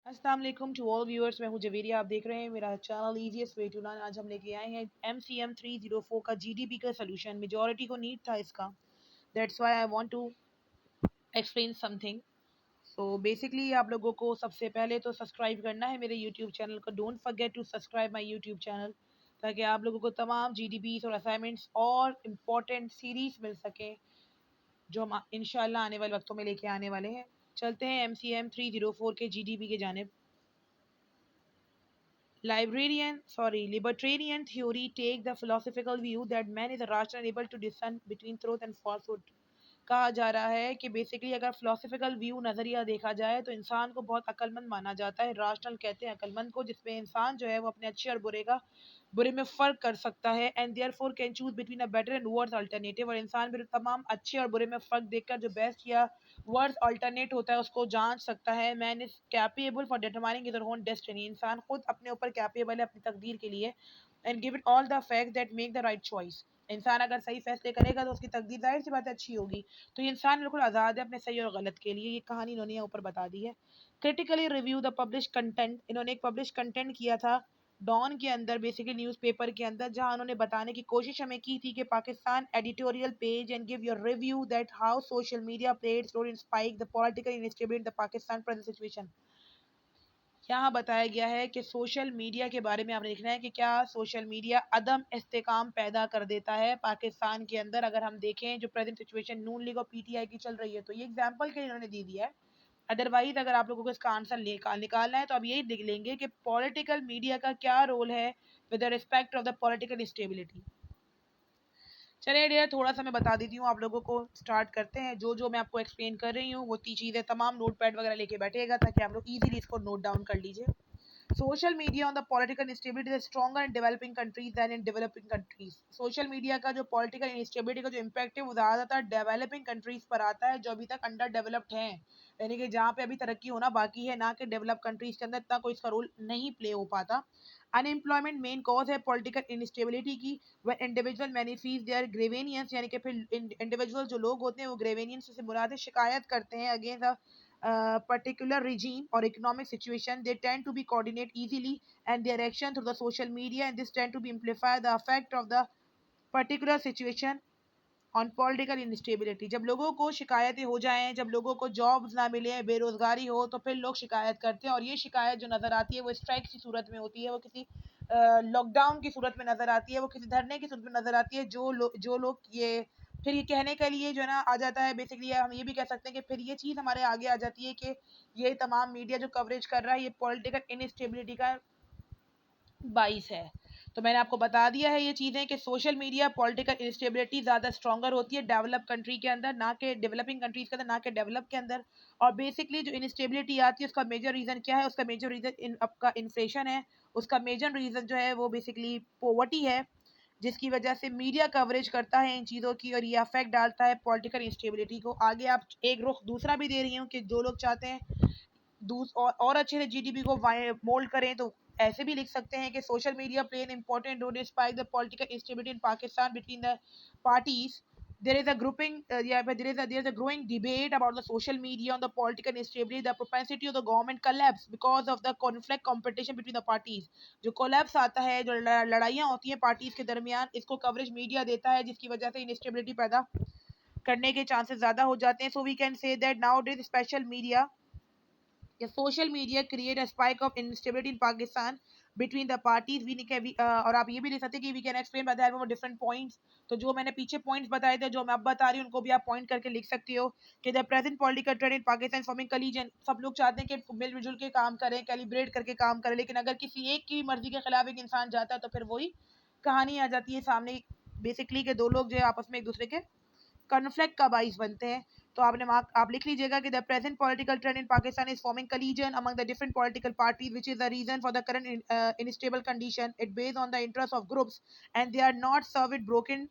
अस्सलाम वालेकुम to all viewers. मैं हूं जवेरिया। आप देख रहे हैं मेरा channel easiest way to learn. आज हम लेके आए हैं MCM 304 का जीडीपी का सोल्यूशन। मेजॉरिटी को नीड था इसका, that's why I want to explain something. So basically आप लोगों को सबसे पहले तो सब्सक्राइब करना है मेरे यूट्यूब चैनल को। Don't forget to subscribe my YouTube channel, ताकि आप लोगों को तमाम जीडीपी और असाइनमेंट्स और इम्पोर्टेंट सीरीज मिल सके जो हम इंशाल्लाह आने वाले वक्तों में लेके आने वाले हैं। चलते हैं MCM 304 के जीडीपी के जानिब। Libertarian theory take the philosophical view that man is rational able to discern between truth and falsehood। कहा जा रहा है कि बेसिकली अगर फिलोसफिकल व्यू नज़रिया देखा जाए तो इंसान को बहुत अक्लमंद माना जाता है। राशनल कहते हैं अक्लमंद को, जिसमें इंसान जो है वो अपने अच्छे और बुरे में फ़र्क कर सकता है and therefore can choose between a better and worse alternative. और इंसान भी तमाम अच्छे और बुरे में फ़र्क देखकर जो बेस्ट या वर्स अल्टरनेट होता है उसको जांच सकता है। Man is capable for determining his own destiny. इंसान खुद अपने ऊपर कैपेबल है अपनी तकदीर के लिए and give it all the fact that make the right choice. इंसान अगर सही फैसले करेगा तो उसकी तकदीर जाहिर सी बात है अच्छी होगी। तो ये इंसान बिल्कुल आज़ाद है अपने सही और गलत के लिए। ये कहानी इन्होंने यहाँ ऊपर बता दी है। Critically review the publish content. इन्होंने एक पब्लिश कंटेंट किया था डॉन के अंदर, बेसिकली न्यूज़पेपर के अंदर, जहां उन्होंने बताने की कोशिश हमें की थी कि Pakistan editorial page and give your review that how social media played role in spike the political instability in the Pakistan present situation. यहाँ बताया गया है कि सोशल मीडिया के बारे में आपने लिखना है कि क्या सोशल मीडिया अदम इस्तेकाम पैदा कर देता है पाकिस्तान के अंदर। अगर हम देखें जो प्रेजेंट सिचुएशन नून लीग और पीटीआई की चल रही है, तो ये एग्जाम्पल के इन्होंने दे दिया है। अदरवाइज अगर आप लोगों को इसका आंसर निकालना है तो आप यही लिख लेंगे कि पॉलिटिकल मीडिया का क्या रोल है with respect of the political stability. चलिए डियर, थोड़ा सा मैं बता देती हूँ आप लोगों को। स्टार्ट करते हैं। जो जो मैं आपको एक्सप्लेन कर रही हूँ वो चीज़ें तमाम नोट पैड वगैरह लेके बैठेगा, ताकि आप लोग इजीली इसको नोट डाउन कर लीजिए। Social media on the political instability is stronger in developing countries than in developing countries. Social media का जो पॉलिटिकल इंस्टेबिलिटी का जो इम्पैक्ट है वो ज़्यादातर डेवलपिंग कंट्रीज पर आता है, जो अभी तक अंडर डेवलप्ड हैं, यानी कि जहाँ पे अभी तरक्की होना बाकी है, ना कि डेवलप कंट्रीज के अंदर इतना कोई इसका रोल नहीं प्ले हो पाता। अनएम्प्लॉयमेंट मेन कॉज है पॉलिटिकल इंस्टेबिलिटी की। वह इंडिविजुअल मैनिफीज देयर ग्रेवेनियंस, यानी कि फिर इंडिविजुअल जो लोग होते हैं वो ग्रेवेनियंस से मुराद है शिकायत करते हैं against particular regime or economic situation. They tend to be coordinate easily and their action through the social media, and this tend to be amplify the effect of the particular situation on political instability. जब लोगों को शिकायतें हो जाएं, जब लोगों को jobs ना मिले, बेरोजगारी हो, तो फिर लोग शिकायत करते हैं। और ये शिकायत जो नज़र आती है वो स्ट्राइक की सूरत में होती है, वो किसी लॉकडाउन की सूरत में नज़र आती है, वो किसी धरने की सूरत में नज़र आती है। जो लोग ये फिर ये कहने के लिए जो है ना आ जाता है, बेसिकली हम ये भी कह सकते हैं कि फिर ये चीज़ हमारे आगे आ जाती है कि ये तमाम मीडिया जो कवरेज कर रहा है ये पॉलिटिकल इनस्टेबिलिटी का 22 है। तो मैंने आपको बता दिया है ये चीज़ें कि सोशल मीडिया पॉलिटिकल इंस्टेबिलिटी ज़्यादा स्ट्रॉन्गर होती है डेवलप कंट्री के अंदर, ना कि डेवलपिंग कंट्रीज के अंदर, ना कि डेवलप के अंदर। और बेसिकली जो इंस्टेबिलिटी आती है उसका मेजर रीज़न क्या है? उसका मेजर रीज़न आपका इन्फ्लेशन है। उसका मेजर रीज़न जो है वो बेसिकली पोवर्टी है, जिसकी वजह से मीडिया कवरेज करता है इन चीज़ों की, और ये अफेक्ट डालता है पॉलिटिकल इंस्टेबिलिटी को। आगे आप एक रुख दूसरा भी दे रही हूँ कि जो लोग चाहते हैं और अच्छे से जीडीपी को मोल्ड करें, तो ऐसे भी लिख सकते हैं कि social media play an important role despite the political instability in Pakistan between the parties. There is a grouping, yeah, but there is a growing debate about the social media on the political instability, the propensity of the government collapse because of the conflict competition between the parties। जो collapse आता है, जो लड़ाइयाँ होती हैं parties के दरमियान, इसको कवरेज मीडिया देता है, जिसकी वजह से इंस्टेबिलिटी पैदा करने के चांसेस ज़्यादा हो जाते हैं। So we can say that nowadays special media या social media create a spike of instability in Pakistan between the parties. और आप ये भी लिख सकते हैं कि we can explain by the help of different points. तो जो मैंने पीछे पॉइंट्स बताए थे, जो मैं अब बता रही हूँ, उनको भी आप पॉइंट करके लिख सकती हो कि the present political trend in Pakistan forming collision. सब लोग चाहते हैं कि मिलजुल के काम करें, कैलिब्रेट करके काम करें, लेकिन अगर किसी एक की मर्जी के खिलाफ एक इंसान जाता है तो फिर वही कहानी आ जाती है सामने, बेसिकली के दो लोग जो है आपस में एक दूसरे के कन्फ्लिक्ट का बाइस बनते हैं। तो आप लिख लीजिएगा कि the present political trend in Pakistan is forming collision among the different political parties which is the reason for the current instable condition. It based on the interest of groups and they are not serve it broken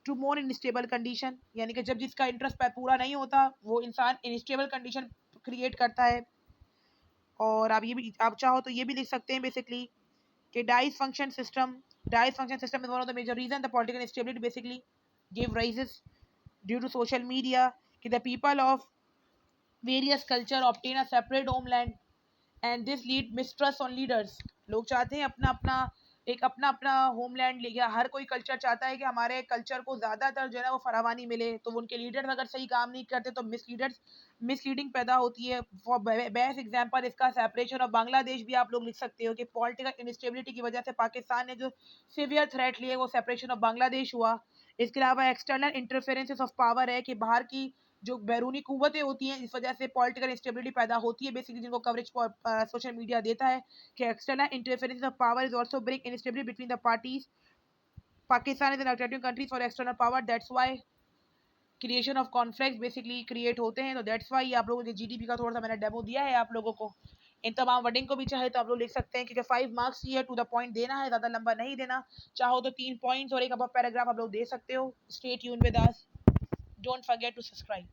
to more instable condition. यानी कि जब जिसका interest पूरा नहीं होता वो इंसान instable condition create करता है। और आप चाहो तो ये भी लिख सकते हैं बेसिकली कि dysfunction system is one of the major reason the political instability basically give rises due to social media कि the people of various culture obtain a separate homeland and this lead mistrust on leaders. लोग चाहते हैं अपना अपना homeland ले गया, हर कोई culture चाहता है कि हमारे कल्चर को ज्यादातर जो है ना वो फरावानी मिले, तो उनके लीडर्स अगर सही काम नहीं करते तो मिसलीडिंग पैदा होती है। फॉर बेस्ट एग्जांपल इसका सेपरेशन ऑफ बांग्लादेश भी आप लोग लिख सकते हो कि पॉलिटिकल इंस्टेबिलिटी की वजह से पाकिस्तान ने जो सीवियर थ्रेट लिए वो सेपरेशन ऑफ बांग्लादेश हुआ। इसके अलावा एक्सटर्नल इंटरफेरेंसेस ऑफ पावर है कि बाहर की जो बैरूनी कुव्वतें होती हैं, इस वजह से पॉलिटिकल इंस्टेबिलिटी पैदा होती है, बेसिकली जिनको कवरेज सोशल मीडिया देता है कि external interference of power is also bring instability between the parties. Pakistan is an attractive country for external power, that's why creation of conflict basically create होते हैं। तो दैट्स व्हाई आप लोगों के जीडीपी का थोड़ा सा मैंने डेमो दिया है आप लोगों को। इन तमाम वर्डिंग को भी चाहे तो आप लोग लिख सकते हैं, क्योंकि 5 मार्क्स ही है, टू द पॉइंट देना है, ज्यादा लंबा नहीं देना। चाहो तो 3 पॉइंट्स और एक अब पैराग्राफ आप लोग दे सकते हो। Stay tune with us, don't forget to subscribe.